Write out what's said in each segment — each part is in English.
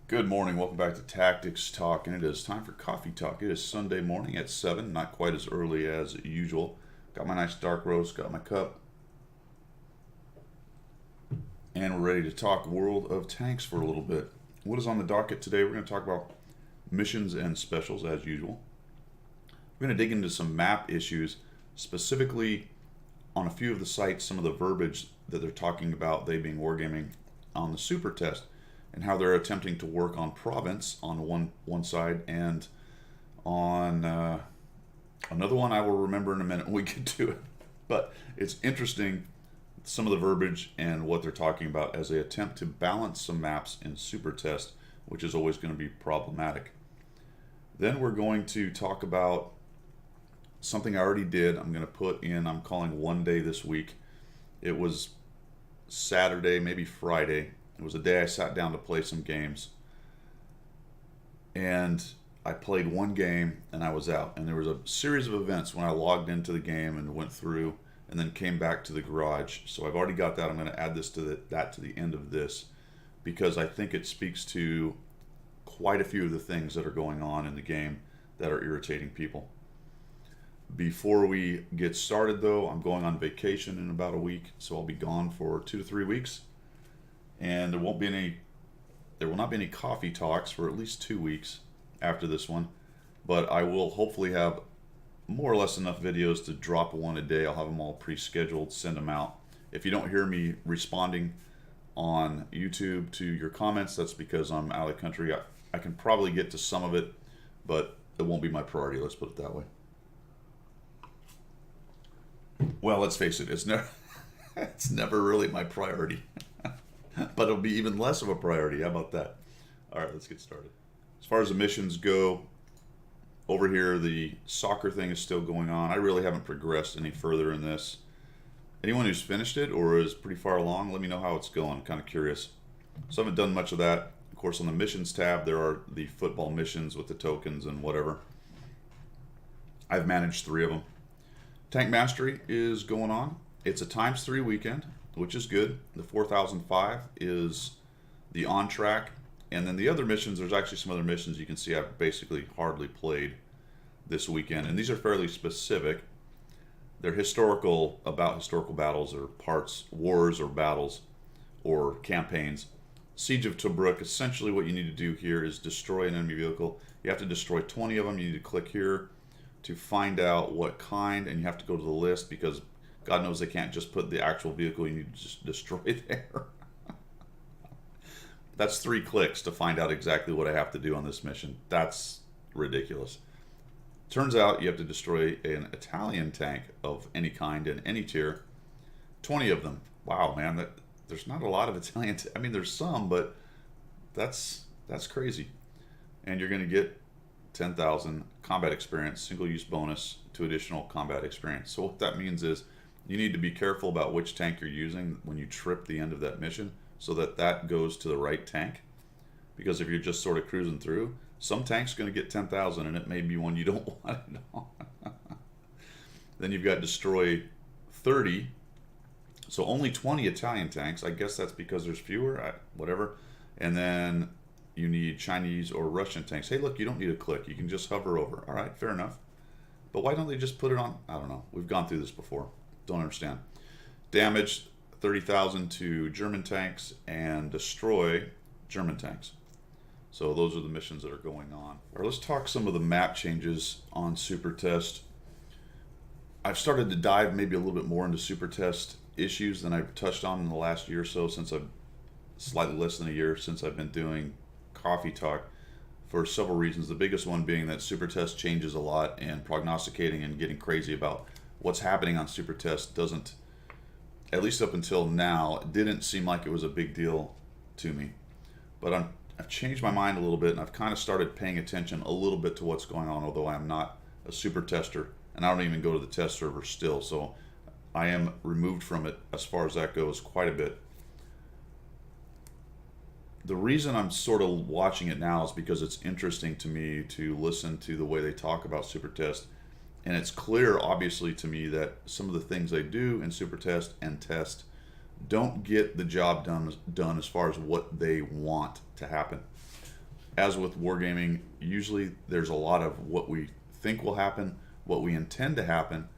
Good morning, welcome back to Tactics Talk, and it is time for Coffee Talk. It is Sunday morning at 7, not quite as early as usual. Got my nice dark roast, got my cup, and we're ready to talk World of Tanks for a little bit. What is on the docket today? We're going to talk about missions and specials as usual. We're going to dig into some map issues, specifically on a few of the sites, some of the verbiage that they're talking about, they being Wargaming, on the super test, and how they're attempting to work on province on one side, and on another one I will remember in a minute when we get to it. But it's interesting, some of the verbiage and what they're talking about as they attempt to balance some maps in super test, which is always going to be problematic. Then we're going to talk about something I already did. I'm going to put in, I'm calling one day this week. It was Saturday, maybe Friday. It was a day I sat down to play some games, and I played one game and I was out. And there was a series of events when I logged into the game and went through and then came back to the garage. So I've already got that. I'm going to add this to that to the end of this, because I think it speaks to quite a few of the things that are going on in the game that are irritating people. Before we get started though, I'm going on vacation in about a week, so I'll be gone for 2 to 3 weeks. And there will not be any coffee talks for at least 2 weeks after this one, but I will hopefully have more or less enough videos to drop one a day. I'll have them all pre-scheduled, send them out. If you don't hear me responding on YouTube to your comments, that's because I'm out of the country. I can probably get to some of it, but it won't be my priority, let's put it that way. Well, let's face it, it's never really my priority. But it'll be even less of a priority. How about that? All right, let's get started. As far as the missions go, over here the soccer thing is still going on. I really haven't progressed any further in this. Anyone who's finished it or is pretty far along, let me know how it's going. I'm kind of curious. So I haven't done much of that. Of course, on the missions tab, there are the football missions with the tokens and whatever. I've managed 3 of them. Tank Mastery is going on. It's a ×3 weekend, which is good. The 4005 is the on track, and then the other missions, there's actually some other missions you can see I've basically hardly played this weekend, and these are fairly specific. They're about historical battles or parts, wars or battles or campaigns. Siege of Tobruk, essentially what you need to do here is destroy an enemy vehicle. You have to destroy 20 of them. You need to click here to find out what kind, and you have to go to the list, because God knows they can't just put the actual vehicle you need to just destroy there. That's 3 clicks to find out exactly what I have to do on this mission. That's ridiculous. Turns out you have to destroy an Italian tank of any kind in any tier. 20 of them. Wow, man, there's not a lot of Italian. I mean, there's some, but that's crazy. And you're going to get 10,000 combat experience, single-use bonus to additional combat experience. So what that means is you need to be careful about which tank you're using when you trip the end of that mission, so that goes to the right tank. Because if you're just sort of cruising through, some tank's going to get 10,000 and it may be one you don't want it on. Then you've got destroy 30. So only 20 Italian tanks. I guess that's because there's fewer, whatever. And then you need Chinese or Russian tanks. Hey, look, you don't need a click. You can just hover over. All right, fair enough. But why don't they just put it on? I don't know. We've gone through this before. Don't understand. Damage 30,000 to German tanks and destroy German tanks. So those are the missions that are going on. All right, let's talk some of the map changes on Super Test. I've started to dive maybe a little bit more into Super Test issues than I've touched on in the last year or so, since I've slightly less than a year since I've been doing Coffee Talk, for several reasons. The biggest one being that Super Test changes a lot, and prognosticating and getting crazy about what's happening on Super Test doesn't, at least up until now, it didn't seem like it was a big deal to me. But I've changed my mind a little bit, and I've kind of started paying attention a little bit to what's going on, although I'm not a super tester, and I don't even go to the test server still, so I am removed from it as far as that goes quite a bit. the reason I'm sort of watching it now is because it's interesting to me to listen to the way they talk about Supertest. And it's clear, obviously, to me that some of the things they do in Supertest and Test don't get the job done as far as what they want to happen. As with wargaming, usually there's a lot of what we think will happen, what we intend to happen,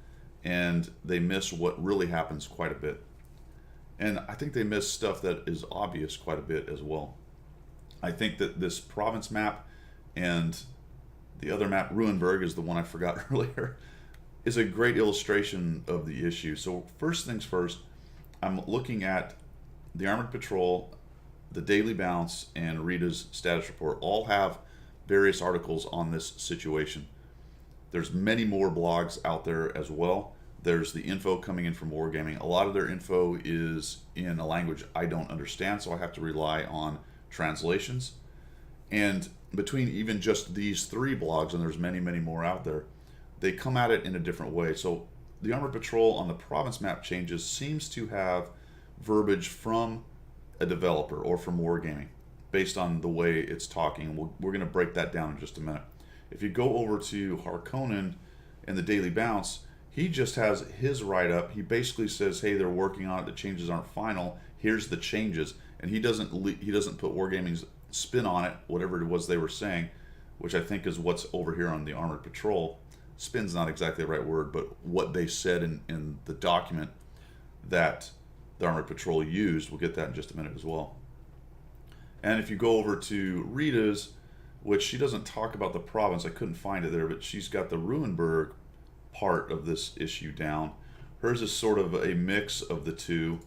and they miss what really happens quite a bit. And I think they miss stuff that is obvious quite a bit as well. I think that this province map and the other map, Ruinberg, is the one I forgot earlier, is a great illustration of the issue. So first things first, I'm looking at the Armored Patrol, the Daily Bounce, and Rita's status report. All have various articles on this situation. There's many more blogs out there as well. There's the info coming in from Wargaming. A lot of their info is in a language I don't understand, so I have to rely on translations. And between even just these 3 blogs, and there's many, many more out there, they come at it in a different way. So the Armored Patrol on the province map changes seems to have verbiage from a developer or from Wargaming based on the way it's talking. We're going to break that down in just a minute. If you go over to Harkonnen and the Daily Bounce, he just has his write-up. He basically says, hey, they're working on it. The changes aren't final. Here's the changes. And he doesn't put Wargaming's spin on it, whatever it was they were saying, which I think is what's over here on the Armored Patrol. Spin's not exactly the right word, but what they said in the document that the Armored Patrol used. We'll get that in just a minute as well. And if you go over to Rita's, which she doesn't talk about the province, I couldn't find it there, but she's got the Ruinberg part of this issue down. Hers is sort of a mix of the two,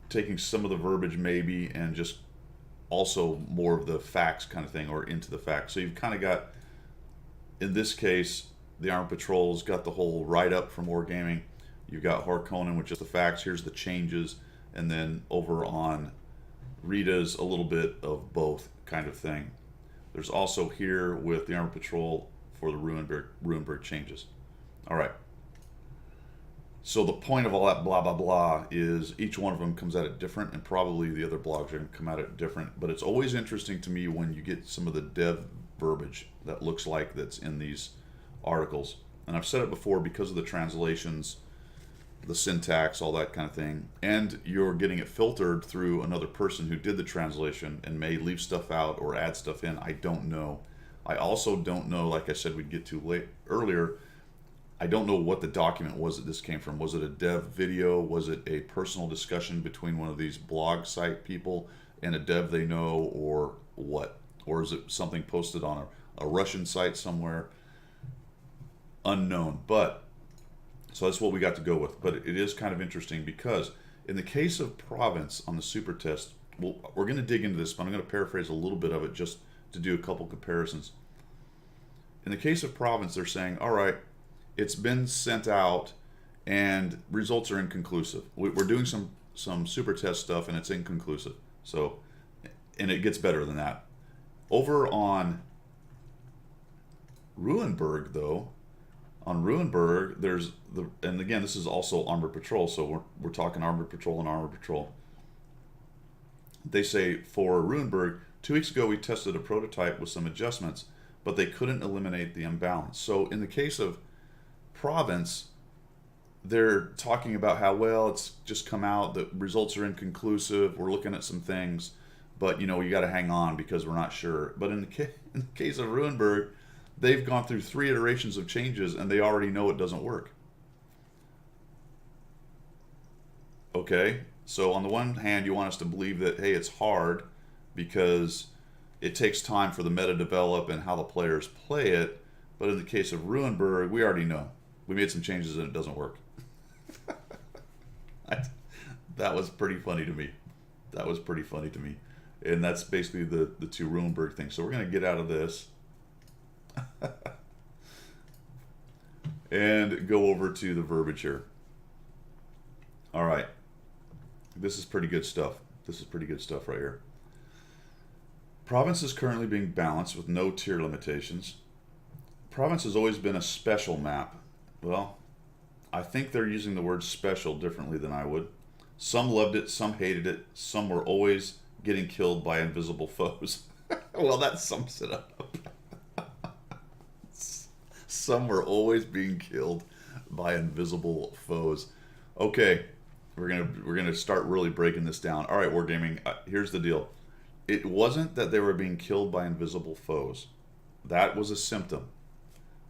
taking some of the verbiage maybe and just also more of the facts kind of thing, or into the facts. So you've kind of got, in this case, the Armored Patrol's got the whole write-up from Wargaming. You've got Harkonnen, which is the facts. Here's the changes. And then over on Rita's, a little bit of both kind of thing. There's also here with the Armored Patrol for the Ruinberg changes. All right. So the point of all that blah, blah, blah is each one of them comes at it different, and probably the other blogs are going to come at it different. But it's always interesting to me when you get some of the dev verbiage that looks like that's in these articles. And I've said it before, because of the translations, the syntax, all that kind of thing, and you're getting it filtered through another person who did the translation and may leave stuff out or add stuff in. I don't know. I also don't know, like I said we'd get to earlier, I don't know what the document was that this came from. Was it a dev video? Was it a personal discussion between one of these blog site people and a dev they know, or what? Or is it something posted on a Russian site somewhere? Unknown. But so that's what we got to go with. But it is kind of interesting because in the case of province on the super test, we're going to dig into this, but I'm going to paraphrase a little bit of it just to do a couple comparisons. In the case of province, they're saying, all right, it's been sent out and results are inconclusive. We're doing some super test stuff and it's inconclusive. So, and it gets better than that. Over on Ruinberg, though, on Ruinberg, there's and again, this is also Armored Patrol, so we're talking Armored Patrol and Armored Patrol. They say, for Ruinberg, 2 weeks ago we tested a prototype with some adjustments, but they couldn't eliminate the imbalance. So in the case of province, they're talking about how, well, it's just come out, the results are inconclusive, we're looking at some things, but you got to hang on because we're not sure. But in the case of Ruinberg, they've gone through 3 iterations of changes and they already know it doesn't work. Okay, so on the one hand, you want us to believe that, hey, it's hard because it takes time for the meta to develop and how the players play it. But in the case of Ruinberg, we already know. We made some changes and it doesn't work. That was pretty funny to me. That was pretty funny to me. And that's basically the 2 Ruinberg things. So we're going to get out of this and go over to the verbiage here. All right. This is pretty good stuff. This is pretty good stuff right here. Province is currently being balanced with no tier limitations. Province has always been a special map. Well, I think they're using the word special differently than I would. Some loved it, some hated it, some were always getting killed by invisible foes. Well, that sums it up. Some were always being killed by invisible foes. Okay, we're gonna start really breaking this down. All right, Wargaming. Here's the deal. It wasn't that they were being killed by invisible foes. That was a symptom.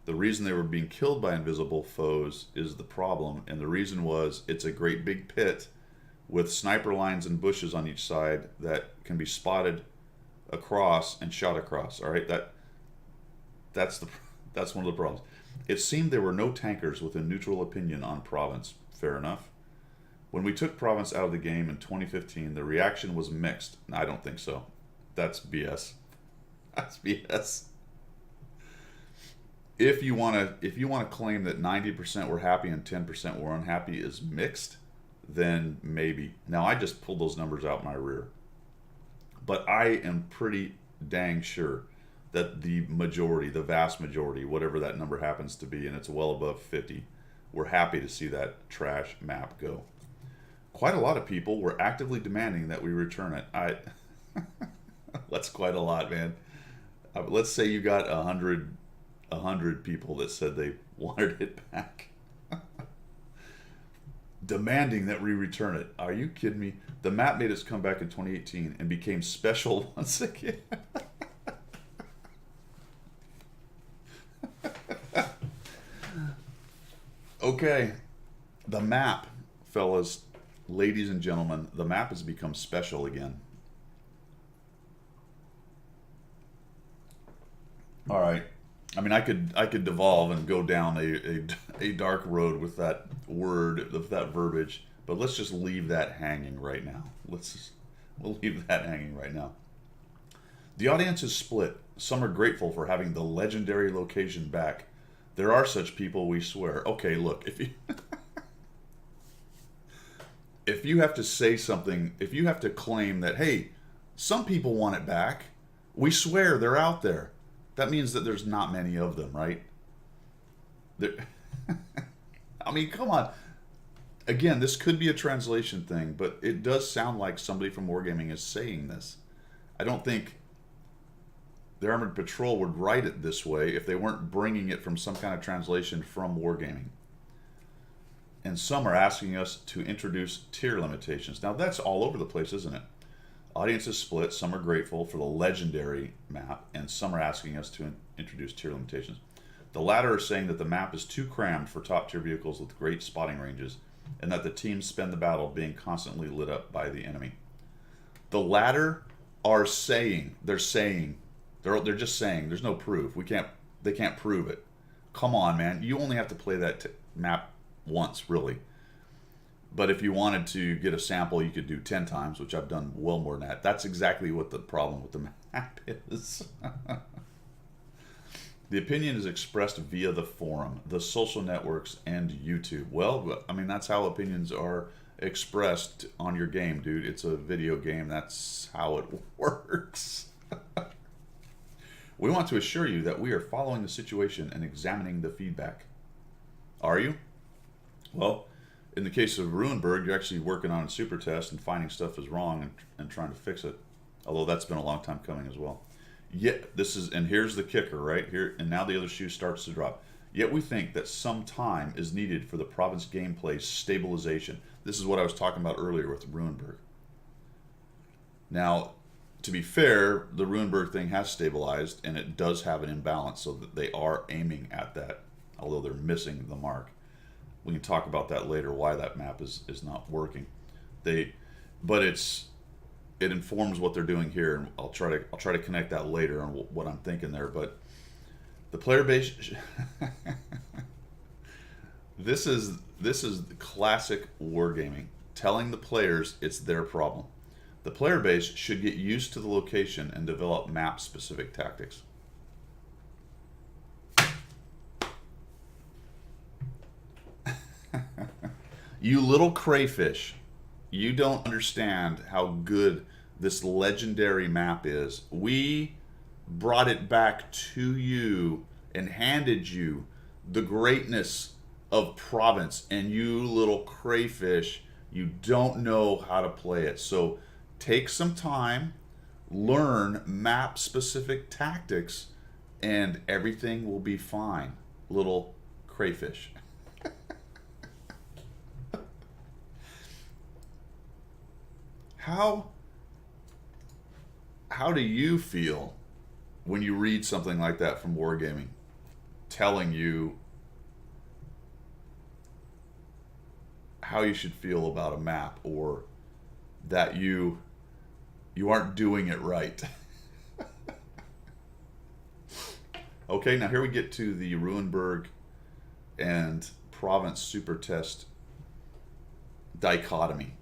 The reason they were being killed by invisible foes is the problem, and the reason was it's a great big pit with sniper lines and bushes on each side that can be spotted across and shot across. All right, that's one of the problems. It seemed there were no tankers with a neutral opinion on Province. Fair enough. When we took Province out of the game in 2015, the reaction was mixed. I don't think so. That's BS. That's BS. If you want to claim that 90% were happy and 10% were unhappy is mixed, then maybe. Now, I just pulled those numbers out my rear. But I am pretty dang sure that the majority, the vast majority, whatever that number happens to be, and it's well above 50, were happy to see that trash map go. Quite a lot of people were actively demanding that we return it. That's quite a lot, man. Let's say you got 100 people that said they wanted it back. Demanding that we return it. Are you kidding me? The map made us come back in 2018 and became special once again. Okay, the map, fellas, ladies and gentlemen, the map has become special again. All right. I mean, I could devolve and go down a dark road with that word, with that verbiage, but let's just leave that hanging right now. We'll leave that hanging right now. The audience is split. Some are grateful for having the legendary location back. There are such people, we swear. Okay, look, if you have to say something, if you have to claim that, hey, some people want it back, we swear they're out there. That means that there's not many of them, right? I mean, come on. Again, this could be a translation thing, but it does sound like somebody from Wargaming is saying this. I don't think the Armored Patrol would write it this way if they weren't bringing it from some kind of translation from Wargaming. And some are asking us to introduce tier limitations. Now, that's all over the place, isn't it? Audience is split. Some are grateful for the legendary map, and some are asking us to introduce tier limitations. The latter are saying that the map is too crammed for top-tier vehicles with great spotting ranges, and that the teams spend the battle being constantly lit up by the enemy. The latter are saying, they're just saying, there's no proof. They can't prove it. Come on, man. You only have to play that map once, really. But if you wanted to get a sample, you could do 10 times, which I've done well more than that. That's exactly what the problem with the map is. The opinion is expressed via the forum, the social networks, and YouTube. Well, I mean, that's how opinions are expressed on your game, dude. It's a video game. That's how it works. We want to assure you that we are following the situation and examining the feedback. Are you? Well, in the case of Ruinberg, you're actually working on a super test and finding stuff is wrong and trying to fix it. Although that's been a long time coming as well. Yet, and here's the kicker, right? Here, and now the other shoe starts to drop. Yet we think that some time is needed for the province gameplay stabilization. This is what I was talking about earlier with Ruinberg. Now, to be fair, the Ruinberg thing has stabilized, and it does have an imbalance, so that they are aiming at that, although they're missing the mark. We can talk about that later, why that map is not working. But it informs what they're doing here, and I'll try to connect that later on what I'm thinking there. But the player base, this is classic wargaming, telling the players it's their problem. The player base should get used to the location and develop map-specific tactics. You little crayfish, you don't understand how good this legendary map is. We brought it back to you and handed you the greatness of Province, and you little crayfish, you don't know how to play it. So Take some time, learn map specific tactics, and everything will be fine. Little crayfish. How do you feel when you read something like that from Wargaming, telling you how you should feel about a map, or that you aren't doing it right? Okay, now here we get to the Ruinberg and Province super test dichotomy.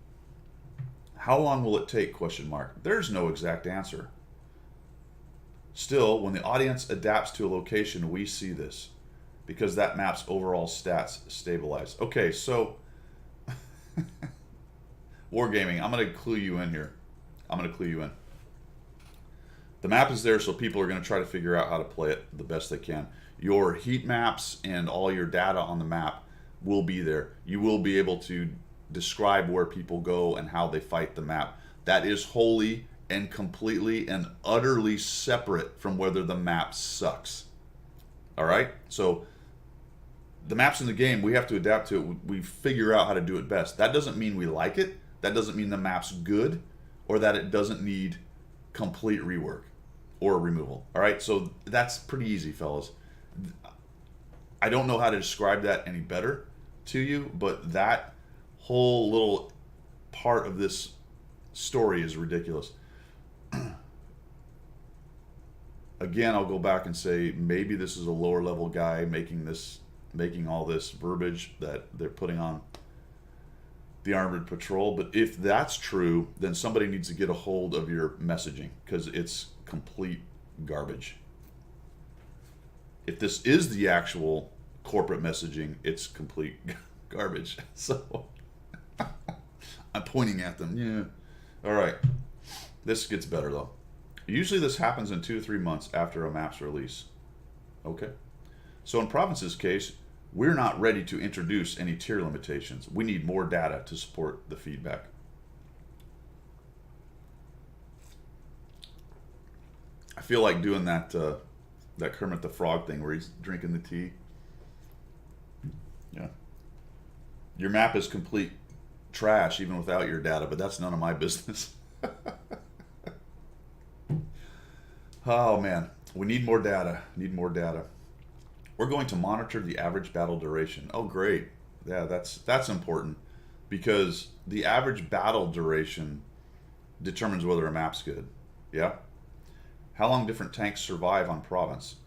How long will it take? Question mark. There's no exact answer. Still, when the audience adapts to a location, we see this, because that map's overall stats stabilize. Okay, so Wargaming, I'm going to clue you in here. The map is there, so people are going to try to figure out how to play it the best they can. Your heat maps and all your data on the map will be there. You will be able to describe where people go and how they fight the map. That is wholly and completely and utterly separate from whether the map sucks. All right? So the map's in the game. We have to adapt to it. We figure out how to do it best. That doesn't mean we like it. That doesn't mean the map's good, or that it doesn't need complete rework or removal. All right? So that's pretty easy, fellas. I don't know how to describe that any better to you, but that whole little part of this story is ridiculous. Again, I'll go back and say maybe this is a lower level guy making all this verbiage that they're putting on the Armored Patrol. But if that's true, then somebody needs to get a hold of your messaging, because it's complete garbage. If this is the actual corporate messaging, it's complete garbage. So I'm pointing at them. Yeah. All right. This gets better though. Usually this happens in 2 to 3 months after a map's release. Okay. So in Province's case, we're not ready to introduce any tier limitations. We need more data to support the feedback. I feel like doing that Kermit the Frog thing where he's drinking the tea. Yeah. Your map is complete trash even without your data, but that's none of my business. Oh man, we need more data. We're going to monitor the average battle duration. Oh great. Yeah, that's important, because the average battle duration determines whether a map's good. Yeah? How long different tanks survive on Province?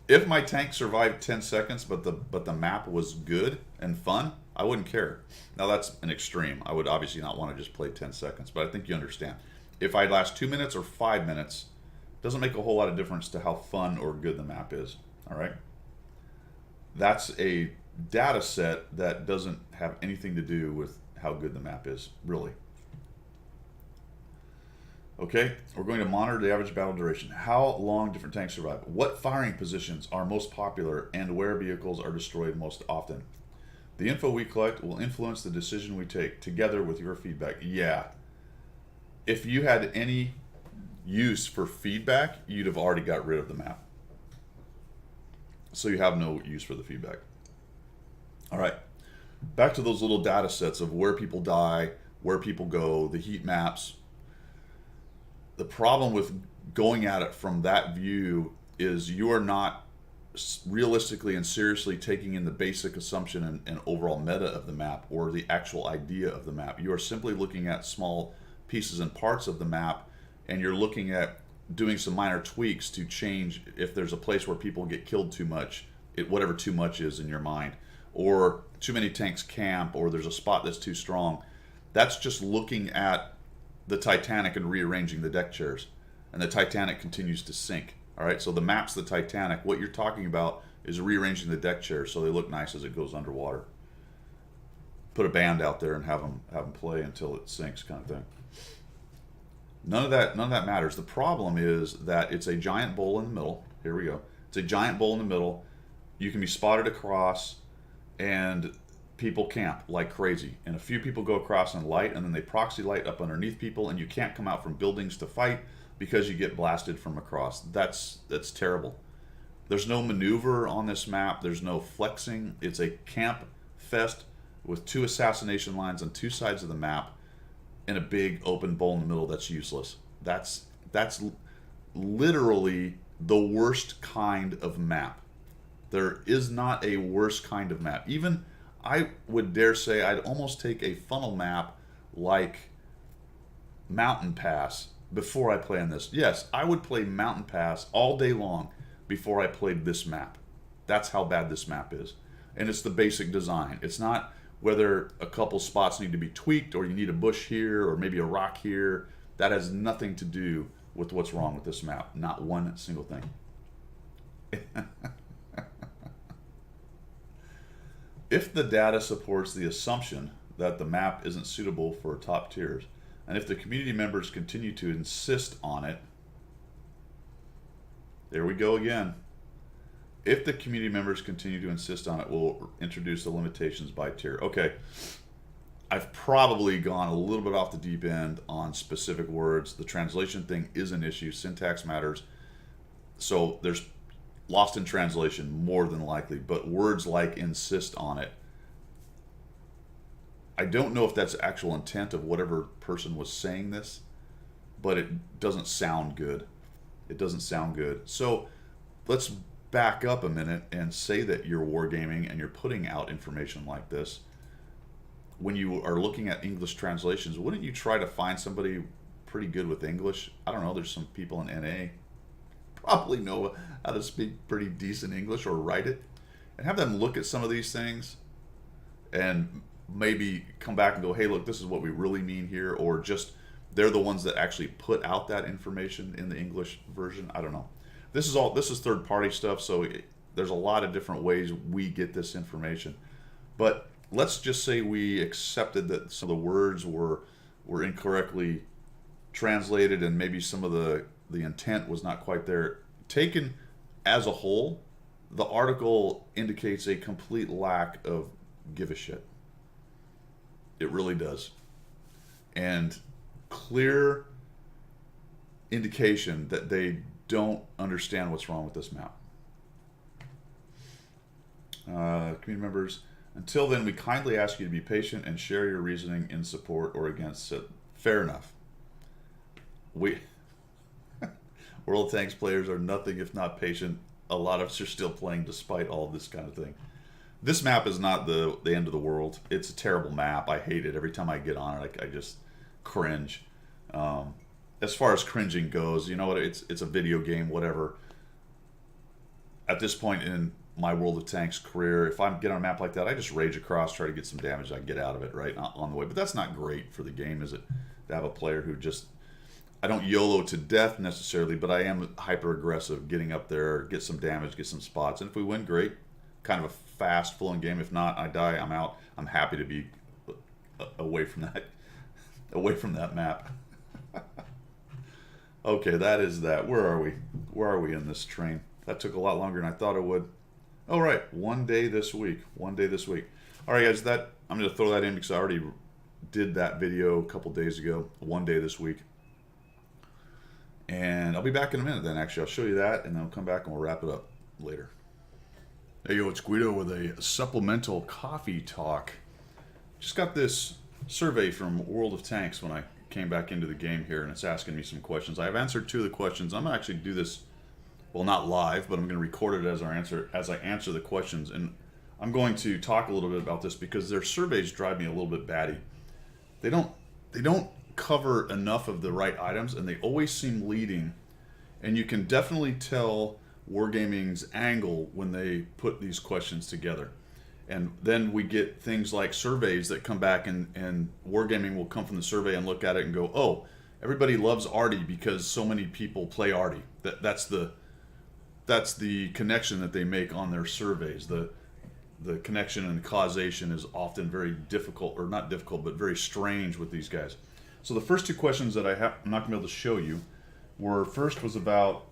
If my tank survived 10 seconds, but the map was good and fun, I wouldn't care. Now that's an extreme. I would obviously not want to just play 10 seconds, but I think you understand. If I last 2 minutes or 5 minutes, doesn't make a whole lot of difference to how fun or good the map is. All right? That's a data set that doesn't have anything to do with how good the map is, really. Okay, we're going to monitor the average battle duration. How long different tanks survive. What firing positions are most popular and where vehicles are destroyed most often. The info we collect will influence the decision we take, together with your feedback. Yeah. If you had any use for feedback, you'd have already got rid of the map. So you have no use for the feedback. All right. Back to those little data sets of where people die, where people go, the heat maps. The problem with going at it from that view is you are not realistically and seriously taking in the basic assumption and overall meta of the map, or the actual idea of the map. You are simply looking at small pieces and parts of the map, and you're looking at doing some minor tweaks to change if there's a place where people get killed too much, whatever too much is in your mind, or too many tanks camp, or there's a spot that's too strong. That's just looking at the Titanic and rearranging the deck chairs, and the Titanic continues to sink. All right, so the map's the Titanic. What you're talking about is rearranging the deck chairs so they look nice as it goes underwater. Put a band out there and have them play until it sinks, kind of thing. None of that matters. The problem is that it's a giant bowl in the middle. Here we go. It's a giant bowl in the middle. You can be spotted across, and people camp like crazy, and a few people go across in light, and then they proxy light up underneath people, and you can't come out from buildings to fight because you get blasted from across. That's terrible. There's no maneuver on this map. There's no flexing. It's a camp fest with 2 assassination lines on 2 sides of the map and a big open bowl in the middle that's useless. That's literally the worst kind of map. There is not a worse kind of map. Even I would dare say I'd almost take a funnel map like Mountain Pass before I play on this. Yes, I would play Mountain Pass all day long before I played this map. That's how bad this map is. And it's the basic design. It's not whether a couple spots need to be tweaked or you need a bush here or maybe a rock here. That has nothing to do with what's wrong with this map. Not one single thing. If the data supports the assumption that the map isn't suitable for top tiers, and if the community members continue to insist on it, there we go again. If the community members continue to insist on it, we'll introduce the limitations by tier. Okay, I've probably gone a little bit off the deep end on specific words. The translation thing is an issue. Syntax matters. So there's lost in translation more than likely, but words like insist on it, I don't know if that's actual intent of whatever person was saying this, but it doesn't sound good. It doesn't sound good. So let's back up a minute and say that you're wargaming and you're putting out information like this. When you are looking at English translations, wouldn't you try to find somebody pretty good with English? I don't know, there's some people in NA probably know how to speak pretty decent English or write it, and have them look at some of these things and maybe come back and go, hey, look, this is what we really mean here, or just they're the ones that actually put out that information in the English version. I don't know. This is third party stuff, so there's a lot of different ways we get this information. But let's just say we accepted that some of the words were incorrectly translated and maybe some of the intent was not quite there. Taken as a whole, the article indicates a complete lack of give a shit. It really does. And clear indication that they don't understand what's wrong with this map. Community members, until then, we kindly ask you to be patient and share your reasoning in support or against it. Fair enough. World of Tanks players are nothing if not patient. A lot of us are still playing despite all of this kind of thing. This map is not the end of the world. It's a terrible map. I hate it. Every time I get on it, I just cringe. As far as cringing goes, you know what? It's a video game, whatever. At this point in my World of Tanks career, if I get on a map like that, I just rage across, try to get some damage, I can get out of it, right, on the way. But that's not great for the game, is it? To have a player who just... I don't YOLO to death necessarily, but I am hyper aggressive, getting up there, get some damage, get some spots, and if we win, great. Kind of a fast, flowing game. If not, I die, I'm out. I'm happy to be away from that map. Okay, that is that. Where are we? Where are we in this train? That took a lot longer than I thought it would. All right, one day this week. One day this week. All right, guys, I'm going to throw that in because I already did that video a couple days ago. One day this week. And I'll be back in a minute then, actually. I'll show you that, and then I'll come back and we'll wrap it up later. Hey, yo, it's Guido with a supplemental coffee talk. Just got this survey from World of Tanks when I came back into the game here, and it's asking me some questions. I've answered 2 of the questions. I'm going to actually do this, well, not live, but I'm going to record it as I answer the questions. And I'm going to talk a little bit about this because their surveys drive me a little bit batty. They don't cover enough of the right items, and they always seem leading, and you can definitely tell Wargaming's angle when they put these questions together. And then we get things like surveys that come back, and Wargaming will come from the survey and look at it and go, oh, everybody loves Artie because so many people play Artie. That's the connection that they make on their surveys. The connection and causation is often very difficult, or not difficult, but very strange with these guys. So the first 2 questions that I'm not going to be able to show you first was about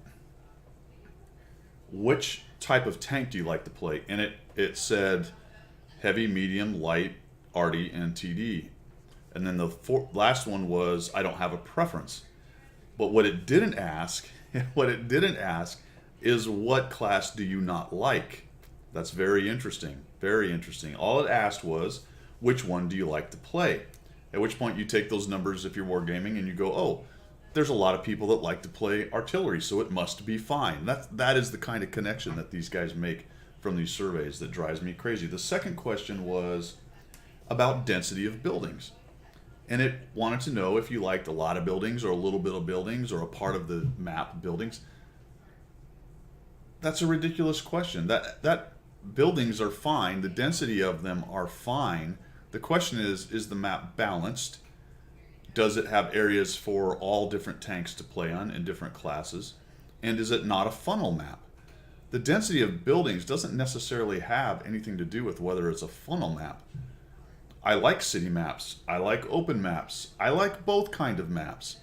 which type of tank do you like to play? And it said heavy, medium, light, arty, and TD. And then the last one was I don't have a preference. But what it didn't ask, what it didn't ask is what class do you not like? That's very interesting. Very interesting. All it asked was which one do you like to play? At which point you take those numbers if you're wargaming and you go, oh, there's a lot of people that like to play artillery, so it must be fine. That is the kind of connection that these guys make from these surveys that drives me crazy. The second question was about density of buildings. And it wanted to know if you liked a lot of buildings or a little bit of buildings or a part of the map buildings. That's a ridiculous question. That buildings are fine. The density of them are fine. The question is the map balanced? Does it have areas for all different tanks to play on in different classes? And is it not a funnel map? The density of buildings doesn't necessarily have anything to do with whether it's a funnel map. I like city maps. I like open maps. I like both kind of maps.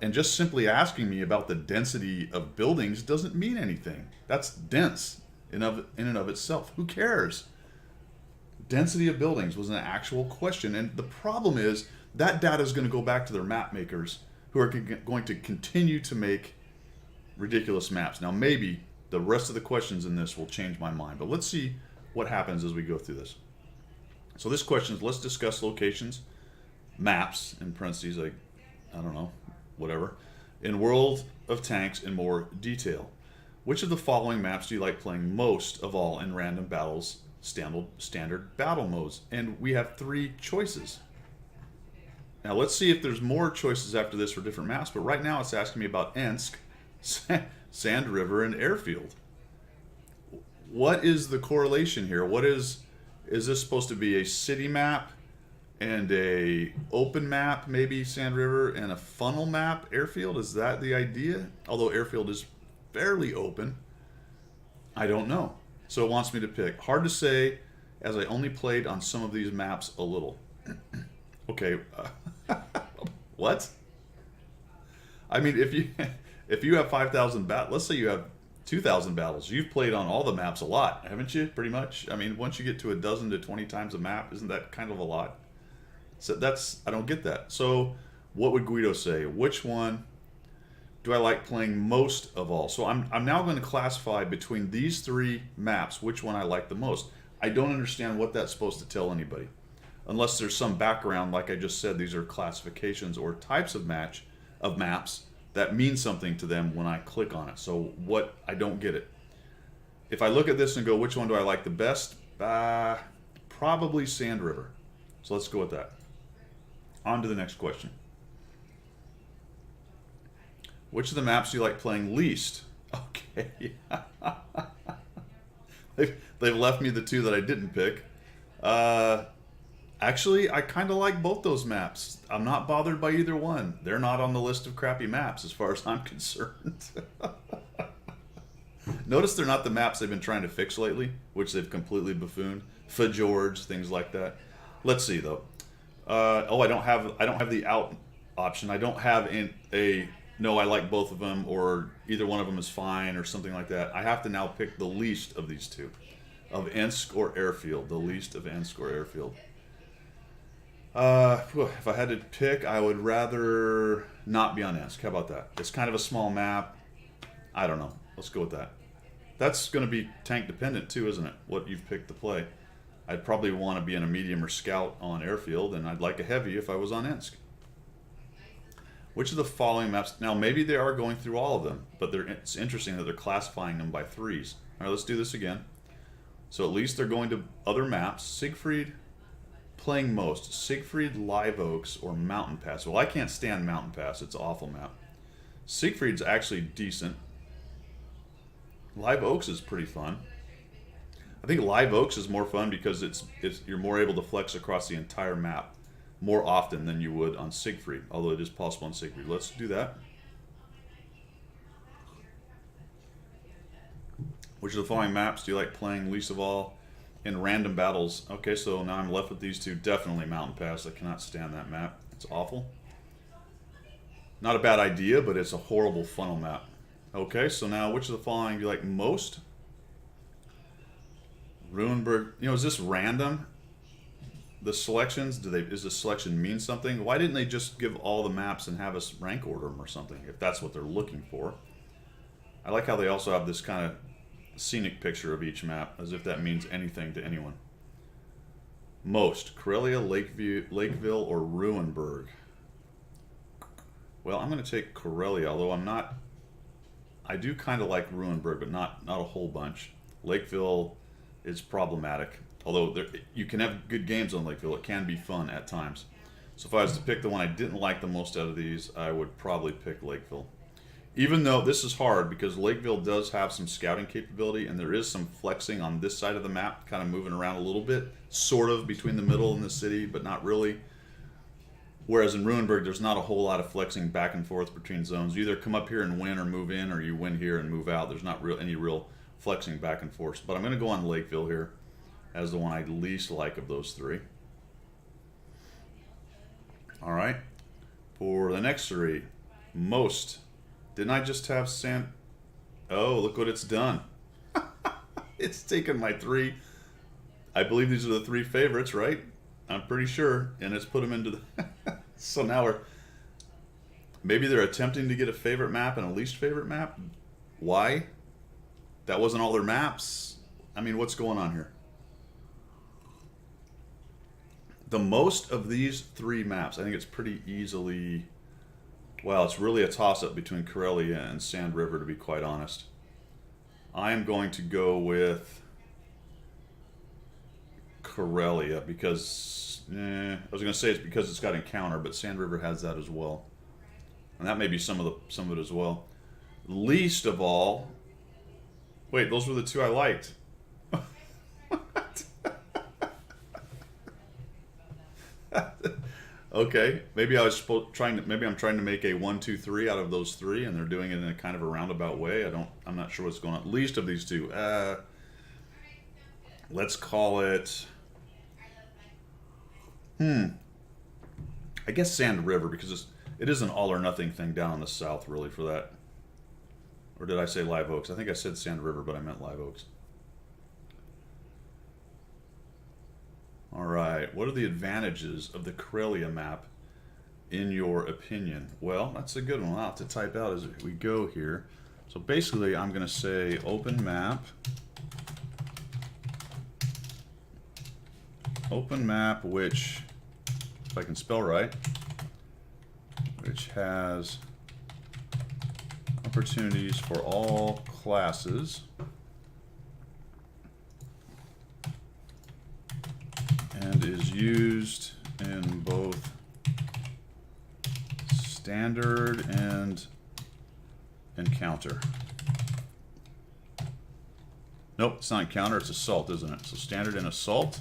And just simply asking me about the density of buildings doesn't mean anything. That's dense in and of itself. Who cares? Density of buildings was an actual question. And the problem is that data is going to go back to their map makers who are going to continue to make ridiculous maps. Now, maybe the rest of the questions in this will change my mind. But let's see what happens as we go through this. So this question is, let's discuss locations, maps, in parentheses, like, I don't know, whatever, in World of Tanks in more detail. Which of the following maps do you like playing most of all in random battles, standard battle modes? And we have 3 choices. Now let's see if there's more choices after this for different maps, but right now it's asking me about Ensk, Sand River, and Airfield. What is the correlation here? Is this supposed to be a city map and a open map, maybe Sand River, and a funnel map, Airfield? Is that the idea? Although Airfield is fairly open. I don't know. So it wants me to pick. Hard to say, as I only played on some of these maps a little. Okay. What? I mean, if you have 5,000 battles, let's say you have 2,000 battles. You've played on all the maps a lot, haven't you? Pretty much. I mean, once you get to 12 to 20 times a map, isn't that kind of a lot? So I don't get that. So what would Guido say? Which one do I like playing most of all? So I'm now going to classify between these 3 maps, which one I like the most. I don't understand what that's supposed to tell anybody. Unless there's some background, like I just said, these are classifications or types of maps that mean something to them when I click on it. So I don't get it. If I look at this and go, which one do I like the best? Probably Sand River. So let's go with that. On to the next question. Which of the maps do you like playing least? Okay. They've left me the 2 that I didn't pick. Actually, I kind of like both those maps. I'm not bothered by either one. They're not on the list of crappy maps as far as I'm concerned. Notice they're not the maps they've been trying to fix lately, which they've completely buffooned. George, things like that. Let's see though. I don't have the out option. I don't have no, I like both of them, or either one of them is fine, or something like that. I have to now pick the least of these 2, of Ensk or Airfield. The least of Ensk or Airfield. If I had to pick, I would rather not be on Ensk. How about that? It's kind of a small map. I don't know. Let's go with that. That's going to be tank dependent too, isn't it? What you've picked to play. I'd probably want to be in a medium or scout on Airfield, and I'd like a heavy if I was on Ensk. Which of the following maps? Now, maybe they are going through all of them, but it's interesting that they're classifying them by 3s. All right, let's do this again. So at least they're going to other maps. Siegfried, playing most. Siegfried, Live Oaks, or Mountain Pass. Well, I can't stand Mountain Pass. It's an awful map. Siegfried's actually decent. Live Oaks is pretty fun. I think Live Oaks is more fun because you're more able to flex across the entire map more often than you would on Siegfried, although it is possible on Siegfried. Let's do that. Which of the following maps do you like playing least of all in random battles? Okay, so now I'm left with these 2. Definitely Mountain Pass. I cannot stand that map. It's awful. Not a bad idea, but it's a horrible funnel map. Okay, so now which of the following do you like most? Ruinberg, you know, is this random? The selections, does the selection mean something? Why didn't they just give all the maps and have us rank order them or something, if that's what they're looking for? I like how they also have this kind of scenic picture of each map, as if that means anything to anyone. Most, Corellia, Lakeville, or Ruinberg? Well, I'm going to take Corellia, although I do kind of like Ruinberg, but not a whole bunch. Lakeville is problematic. Although you can have good games on Lakeville, it can be fun at times. So if I was to pick the one I didn't like the most out of these, I would probably pick Lakeville. Even though this is hard, because Lakeville does have some scouting capability, and there is some flexing on this side of the map, kind of moving around a little bit, sort of between the middle and the city, but not really. Whereas in Ruinberg, there's not a whole lot of flexing back and forth between zones. You either come up here and win or move in, or you win here and move out. There's not any real flexing back and forth. But I'm going to go on Lakeville here as the one I least like of those three. All right. For the next three, most. Didn't I just have Oh, look what it's done. It's taken my three. I believe these are the three favorites, right? I'm pretty sure. And it's put them into the... So now maybe they're attempting to get a favorite map and a least favorite map. Why? That wasn't all their maps. I mean, what's going on here? The most of these three maps, I think it's pretty easily... Well, it's really a toss-up between Corellia and Sand River, to be quite honest. I am going to go with Corellia because... I was going to say it's because it's got Encounter, but Sand River has that as well. And that may be some of it as well. Least of all... Wait, those were the two I liked. Okay, maybe I was maybe I'm trying to make a 1, 2, 3 out of those three, and they're doing it in a kind of a roundabout way. I'm not sure what's going on. Least of these two, let's call it. I guess Sand River, because it is an all or nothing thing down in the south, really, for that. Or did I say Live Oaks? I think I said Sand River, but I meant Live Oaks. All right, what are the advantages of the Corellia map, in your opinion? Well, that's a good one. I'll have to type out as we go here. So basically, I'm going to say open map, which, if I can spell right, which has opportunities for all classes. And is used in both standard and encounter. Nope, it's not encounter, it's assault, isn't it? So standard and assault.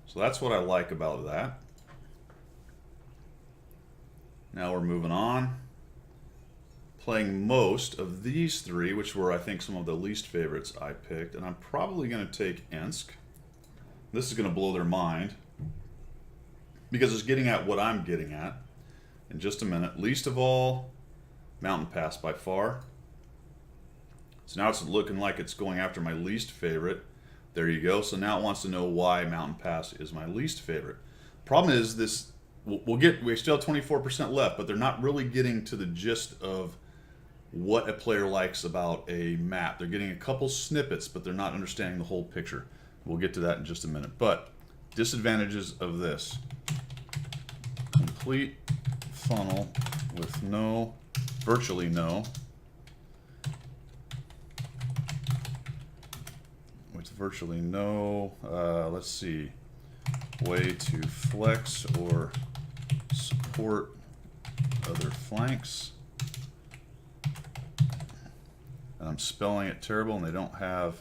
So that's what I like about that. Now we're moving on. Playing most of these three, which were, I think, some of the least favorites I picked, and I'm probably going to take Ensk. This is going to blow their mind, because it's getting at what I'm getting at in just a minute. Least of all, Mountain Pass by far. So now it's looking like it's going after my least favorite. There you go. So now it wants to know why Mountain Pass is my least favorite. Problem is this, we still have 24% left, but they're not really getting to the gist of what a player likes about a map. They're getting a couple snippets, but they're not understanding the whole picture. We'll get to that in just a minute. But disadvantages of this: complete funnel with virtually no let's see, way to flex or support other flanks. And I'm spelling it terrible, and they don't have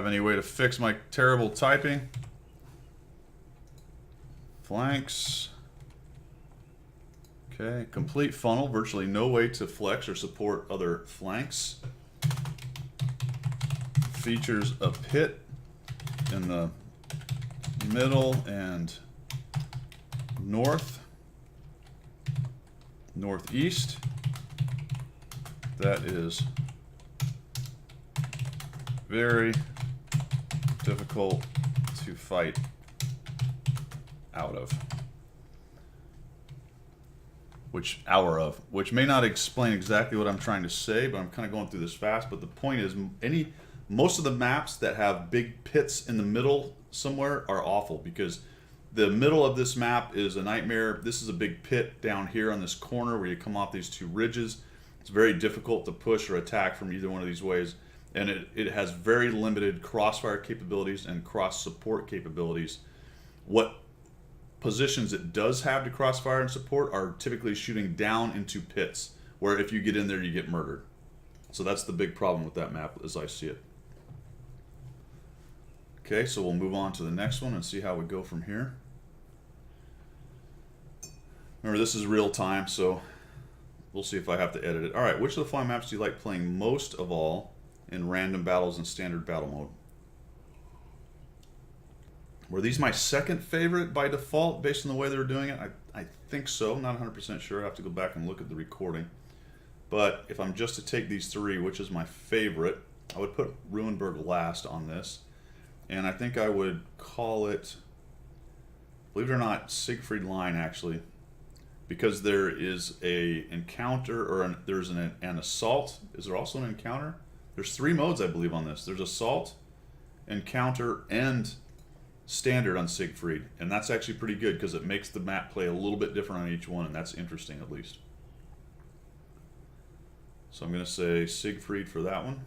any way to fix my terrible typing. Flanks. Okay, complete funnel, virtually no way to flex or support other flanks. Features a pit in the middle and north. northeast. That is very difficult to fight out of. Which may not explain exactly what I'm trying to say, but I'm kind of going through this fast. But the point is, most of the maps that have big pits in the middle somewhere are awful, because the middle of this map is a nightmare. This is a big pit down here on this corner where you come off these two ridges. It's very difficult to push or attack from either one of these ways, and it has very limited crossfire capabilities and cross support capabilities. What positions it does have to crossfire and support are typically shooting down into pits, where if you get in there you get murdered. So that's the big problem with that map as I see it. Okay, so we'll move on to the next one and see how we go from here. Remember, this is real time, so we'll see if I have to edit it. Alright, which of the following maps do you like playing most of all in random battles and standard battle mode? Were these my second favorite by default based on the way they were doing it? I think so. Not 100% sure. I have to go back and look at the recording. But if I'm just to take these three, which is my favorite, I would put Ruinberg last on this. And I think I would call it, believe it or not, Siegfried Line, actually. Because there is a encounter, or there's an assault. Is there also an encounter? There's 3 modes, I believe, on this. There's assault, encounter, and standard on Siegfried, and that's actually pretty good because it makes the map play a little bit different on each one, and that's interesting at least. So I'm going to say Siegfried for that one.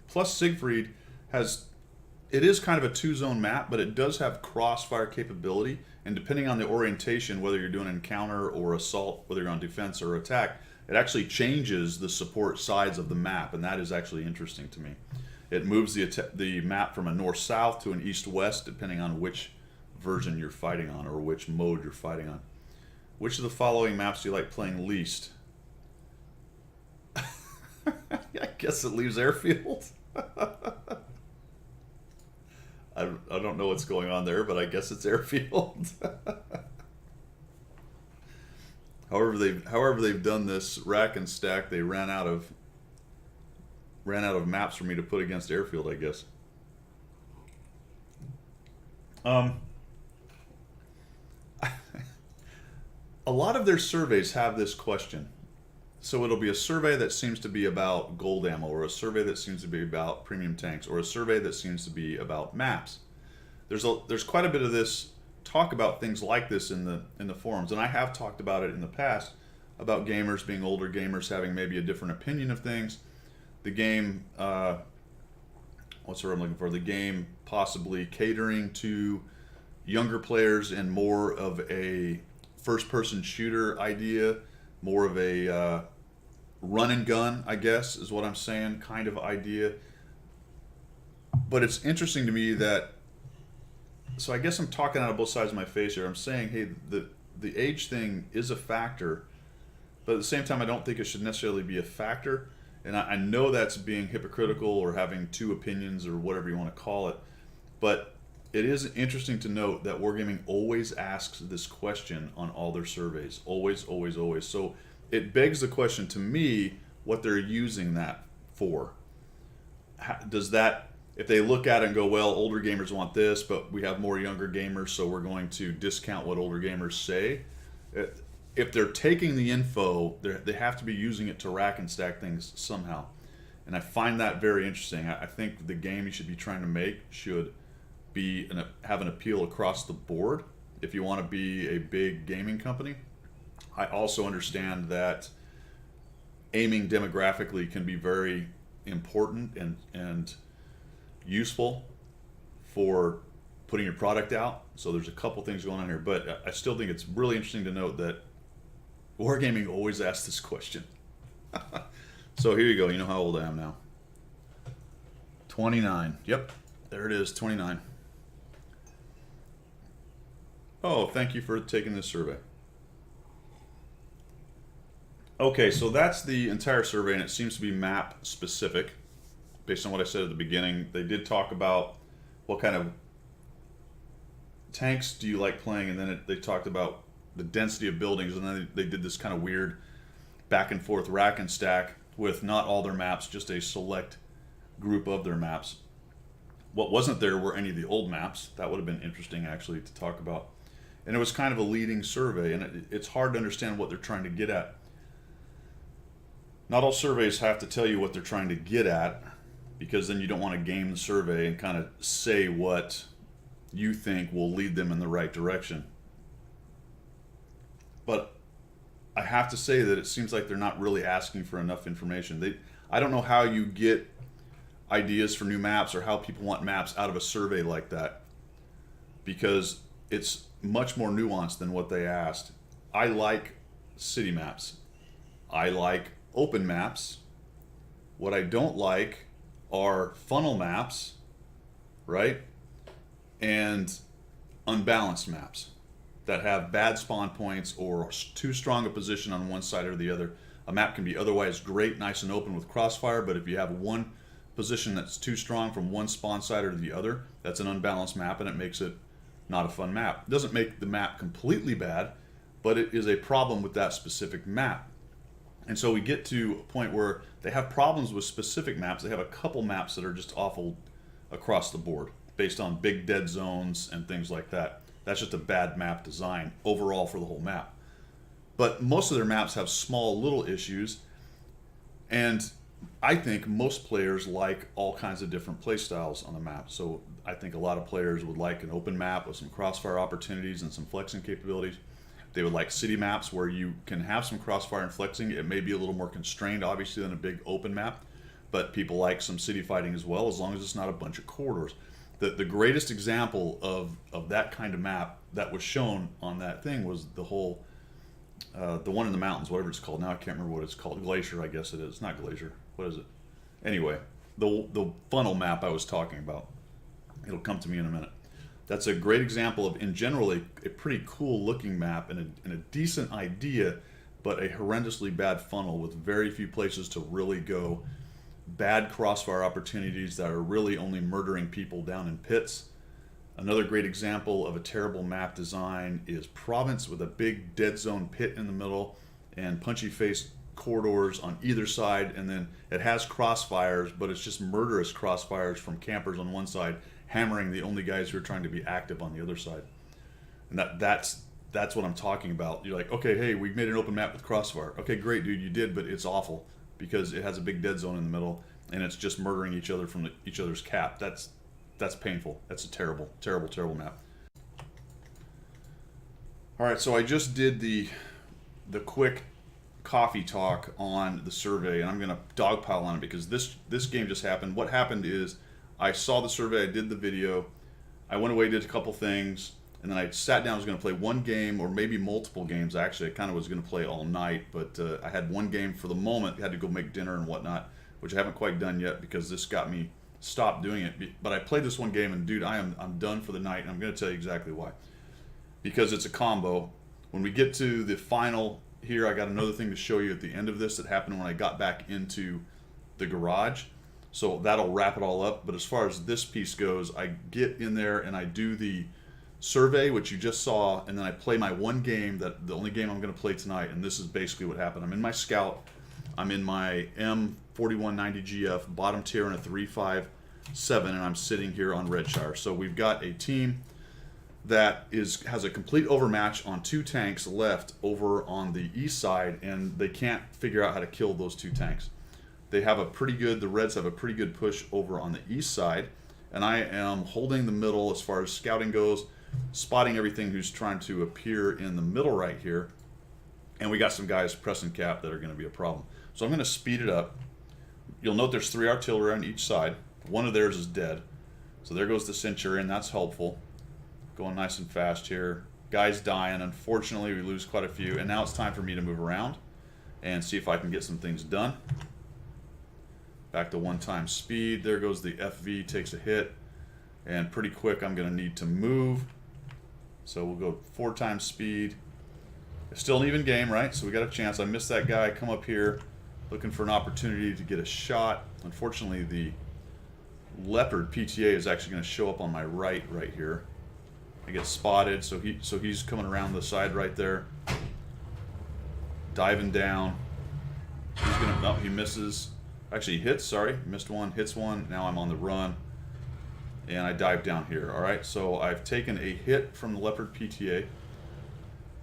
Plus Siegfried it is kind of a 2-zone map, but it does have crossfire capability, and depending on the orientation, whether you're doing encounter or assault, whether you're on defense or attack, it actually changes the support sides of the map, and that is actually interesting to me. It moves the map from a north-south to an east-west, depending on which version you're fighting on or which mode you're fighting on. Which of the following maps do you like playing least? I guess it leaves airfield. I don't know what's going on there, but I guess it's airfield. However they've done this rack and stack, they ran out of maps for me to put against airfield, I guess. A lot of their surveys have this question. So it'll be a survey that seems to be about gold ammo, or a survey that seems to be about premium tanks, or a survey that seems to be about maps. There's quite a bit of this talk about things like this in the forums, and I have talked about it in the past about gamers being older gamers having maybe a different opinion of things. The game, what's the word I'm looking for? The game possibly catering to younger players and more of a first-person shooter idea, more of a run and gun, I guess, is what I'm saying, kind of idea. But it's interesting to me that, so I guess I'm talking out of both sides of my face here. I'm saying, hey, the age thing is a factor, but at the same time, I don't think it should necessarily be a factor. And I know that's being hypocritical or having two opinions or whatever you want to call it, but it is interesting to note that Wargaming always asks this question on all their surveys. Always, always, always. So it begs the question to me what they're using that for. Does that, if they look at it and go, well, older gamers want this, but we have more younger gamers, so we're going to discount what older gamers say. If they're taking the info, they have to be using it to rack and stack things somehow. And I find that very interesting. I think the game you should be trying to make should be have an appeal across the board if you want to be a big gaming company. I also understand that aiming demographically can be very important and useful for putting your product out. So there's a couple things going on here, but I still think it's really interesting to note that Wargaming always asks this question. So here you go. You know how old I am now. 29. Yep, there it is, 29. Oh, thank you for taking this survey. Okay, so that's the entire survey, and it seems to be map specific. Based on what I said at the beginning, they did talk about what kind of tanks do you like playing, and then they talked about the density of buildings, and then they did this kind of weird back and forth rack and stack with not all their maps, just a select group of their maps. What wasn't there were any of the old maps. That would have been interesting actually to talk about. And it was kind of a leading survey, and it's hard to understand what they're trying to get at. Not all surveys have to tell you what they're trying to get at, because then you don't want to game the survey and kind of say what you think will lead them in the right direction. But I have to say that it seems like they're not really asking for enough information. I don't know how you get ideas for new maps or how people want maps out of a survey like that, because it's much more nuanced than what they asked. I like city maps. I like open maps. What I don't like are funnel maps, right? And unbalanced maps that have bad spawn points or too strong a position on one side or the other. A map can be otherwise great, nice and open with crossfire, but if you have one position that's too strong from one spawn side or the other, that's an unbalanced map, and it makes it not a fun map. It doesn't make the map completely bad, but it is a problem with that specific map. And so we get to a point where they have problems with specific maps. They have a couple maps that are just awful across the board based on big dead zones and things like that. That's just a bad map design overall for the whole map. But most of their maps have small little issues, and I think most players like all kinds of different play styles on the map. So I think a lot of players would like an open map with some crossfire opportunities and some flexing capabilities. They would like city maps where you can have some crossfire and flexing. It may be a little more constrained, obviously, than a big open map, but people like some city fighting as well, as long as it's not a bunch of corridors. The greatest example of that kind of map that was shown on that thing was the one in the mountains, whatever it's called. Now I can't remember what it's called. Glacier, I guess it is. It's not Glacier. What is it? Anyway, the funnel map I was talking about. It'll come to me in a minute. That's a great example of, in general, a pretty cool looking map and a decent idea, but a horrendously bad funnel with very few places to really go. Bad crossfire opportunities that are really only murdering people down in pits. Another great example of a terrible map design is Province, with a big dead zone pit in the middle and punchy faced corridors on either side, and then it has crossfires, but it's just murderous crossfires from campers on one side hammering the only guys who are trying to be active on the other side. And that's what I'm talking about. You're like, okay, hey, we made an open map with crossfire. Okay, great, dude, you did, but it's awful because it has a big dead zone in the middle and it's just murdering each other from each other's cap. That's painful. That's a terrible, terrible, terrible map. All right, so I just did the quick coffee talk on the survey, and I'm going to dogpile on it because this game just happened. What happened is I saw the survey, I did the video, I went away, did a couple things, and then I sat down. I was going to play one game or maybe multiple games. Actually, I kind of was going to play all night, but I had one game for the moment. I had to go make dinner and whatnot, which I haven't quite done yet because this got me stopped doing it. But I played this one game, and dude, I'm done for the night, and I'm going to tell you exactly why. Because it's a combo. When we get to the final here, I got another thing to show you at the end of this that happened when I got back into the garage. So that'll wrap it all up. But as far as this piece goes, I get in there and I do the survey, which you just saw, and then I play my one game, that the only game I'm going to play tonight, and this is basically what happened. I'm in my Scout, I'm in my M4190GF, bottom tier in a 3.57, and I'm sitting here on Redshire. So we've got a team that has a complete overmatch on two tanks left over on the east side, and they can't figure out how to kill those two tanks. They have the Reds have a pretty good push over on the east side, and I am holding the middle as far as scouting goes, spotting everything who's trying to appear in the middle right here, and we got some guys pressing cap that are going to be a problem. So I'm going to speed it up. You'll note there's 3 artillery on each side. One of theirs is dead, so there goes the Centurion. That's helpful. Going nice and fast here. Guys dying. Unfortunately, we lose quite a few, and now it's time for me to move around and see if I can get some things done. Back to 1 times speed. There goes the FV, takes a hit, and pretty quick I'm going to need to move. So we'll go 4 times speed. It's still an even game, right? So we got a chance. I missed that guy. Come up here looking for an opportunity to get a shot. Unfortunately, the Leopard PTA is actually going to show up on my right here. I get spotted, so he's coming around the side right there, diving down. He's gonna, no, he misses. Actually, he hits, sorry. Missed one, hits one. Now I'm on the run. And I dive down here. Alright, so I've taken a hit from the Leopard PTA.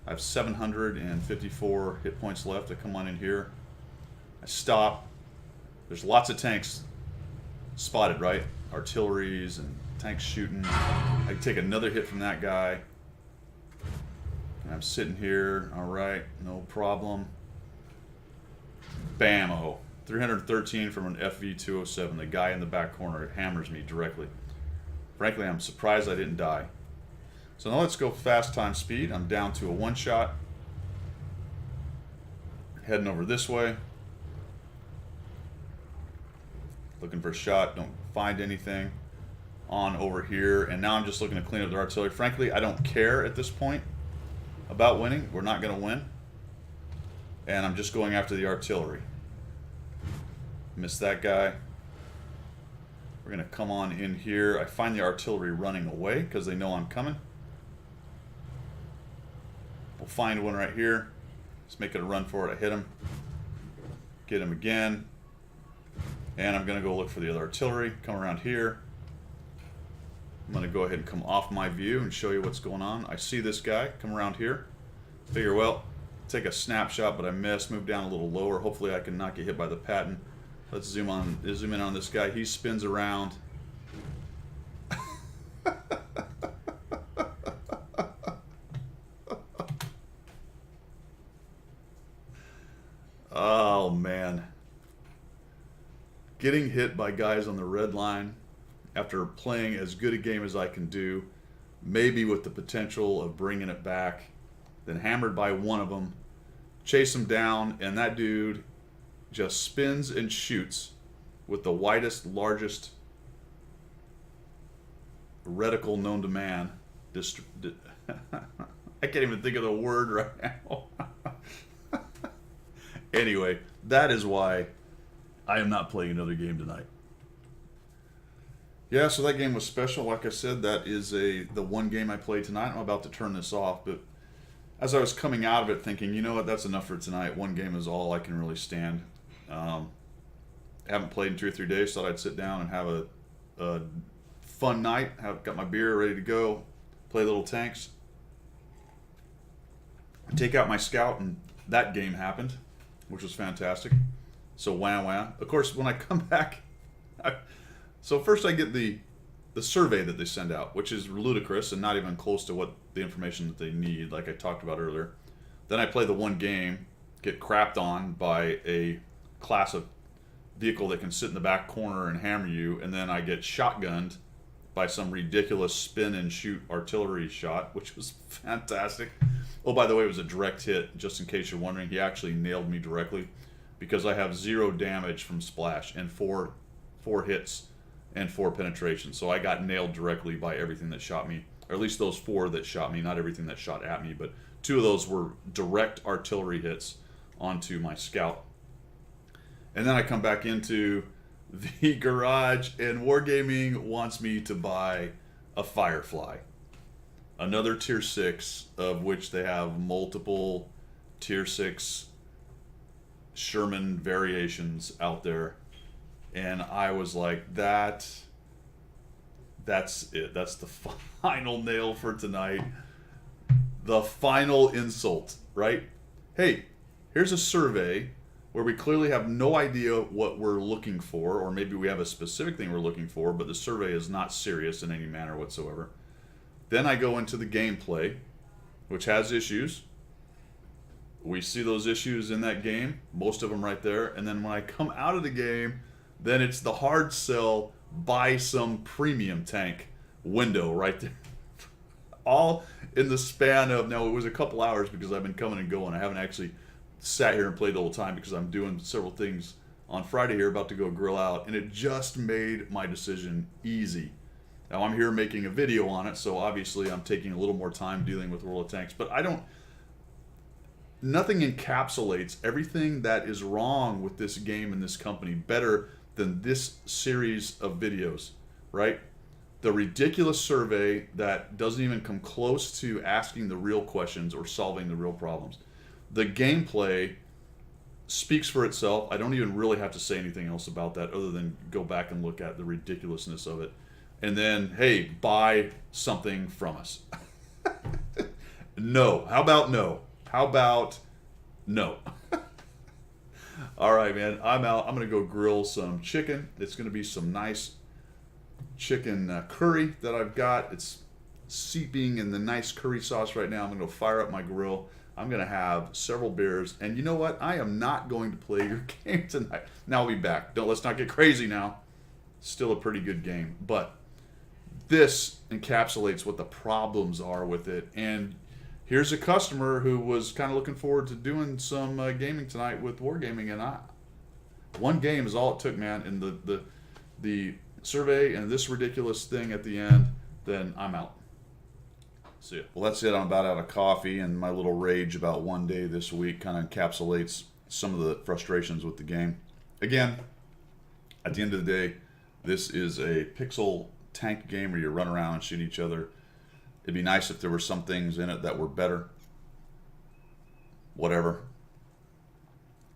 I have 754 hit points left. I come on in here. I stop. There's lots of tanks spotted, right? Artilleries and tanks shooting. I take another hit from that guy. And I'm sitting here. Alright, no problem. Bam-o. 313 from an FV-207. The guy in the back corner hammers me directly. Frankly, I'm surprised I didn't die. So now let's go fast time speed. I'm down to a one-shot. Heading over this way. Looking for a shot. Don't find anything. On over here. And now I'm just looking to clean up the artillery. Frankly, I don't care at this point about winning. We're not going to win. And I'm just going after the artillery. Missed that guy. We're going to come on in here. I find the artillery running away because they know I'm coming. We'll find one right here. Let's make it a run for it. I hit him. Get him again. And I'm going to go look for the other artillery. Come around here. I'm going to go ahead and come off my view and show you what's going on. I see this guy. Come around here. Figure, well, take a snapshot, but I missed. Move down a little lower. Hopefully I can not get hit by the Patton. Let's zoom in on this guy. He spins around. Oh man. Getting hit by guys on the red line after playing as good a game as I can do, maybe with the potential of bringing it back, then hammered by one of them, chase him down, and that dude just spins and shoots with the widest, largest reticle known to man. I can't even think of the word right now. Anyway, that is why I am not playing another game tonight. Yeah, so that game was special. Like I said, that is the one game I played tonight. I'm about to turn this off, but as I was coming out of it thinking, you know what, that's enough for tonight. One game is all I can really stand. Haven't played in 2 or 3 days. Thought I'd sit down and have a fun night. Got my beer ready to go. Play little tanks. Take out my scout, and that game happened, which was fantastic. So wow. Of course, when I come back, so first I get the survey that they send out, which is ludicrous and not even close to what the information that they need, like I talked about earlier. Then I play the one game, get crapped on by a class of vehicle that can sit in the back corner and hammer you, and then I get shotgunned by some ridiculous spin and shoot artillery shot, which was fantastic. Oh, by the way, it was a direct hit, just in case you're wondering. He actually nailed me directly because I have 0 damage from splash and four hits and 4 penetrations. So I got nailed directly by everything that shot me, or at least those 4 that shot me, not everything that shot at me, but 2 of those were direct artillery hits onto my scout. And then I come back into the garage, and Wargaming wants me to buy a Firefly. Another Tier 6, of which they have multiple Tier 6 Sherman variations out there. And I was like, that's it. That's the final nail for tonight. The final insult, right? Hey, here's a survey where we clearly have no idea what we're looking for, or maybe we have a specific thing we're looking for, but the survey is not serious in any manner whatsoever. Then I go into the gameplay, which has issues. We see those issues in that game, most of them right there. And then when I come out of the game, then it's the hard sell, buy some premium tank window right there. All in the span of, now it was a couple hours because I've been coming and going. I haven't actually sat here and played the whole time because I'm doing several things on Friday here, about to go grill out, and it just made my decision easy. Now I'm here making a video on it, so obviously I'm taking a little more time dealing with World of Tanks, but nothing encapsulates everything that is wrong with this game and this company better than this series of videos, right? The ridiculous survey that doesn't even come close to asking the real questions or solving the real problems. The gameplay speaks for itself. I don't even really have to say anything else about that other than go back and look at the ridiculousness of it. And then, hey, buy something from us. No. How about no? How about no? All right, man. I'm out. I'm going to go grill some chicken. It's going to be some nice chicken curry that I've got. It's seeping in the nice curry sauce right now. I'm going to go fire up my grill. I'm going to have several beers. And you know what? I am not going to play your game tonight. Now I'll be back. Let's not get crazy now. Still a pretty good game. But this encapsulates what the problems are with it. And here's a customer who was kind of looking forward to doing some gaming tonight with Wargaming. And one game is all it took, man. And the survey and this ridiculous thing at the end, then I'm out. See ya. Well, that's it. I'm about out of coffee, and my little rage about one day this week kind of encapsulates some of the frustrations with the game. Again, at the end of the day, this is a pixel tank game where you run around and shoot each other. It'd be nice if there were some things in it that were better. Whatever.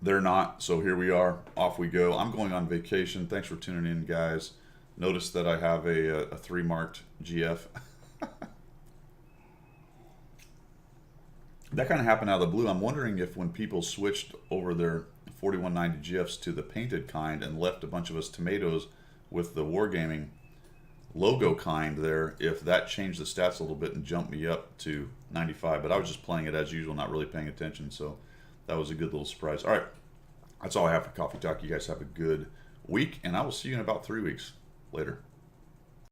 They're not, so here we are. Off we go. I'm going on vacation. Thanks for tuning in, guys. Notice that I have a 3 marked GF. That kind of happened out of the blue. I'm wondering if when people switched over their 4190 GFs to the painted kind and left a bunch of us tomatoes with the Wargaming logo kind there, if that changed the stats a little bit and jumped me up to 95. But I was just playing it as usual, not really paying attention. So that was a good little surprise. All right. That's all I have for Coffee Talk. You guys have a good week, and I will see you in about 3 weeks. Later.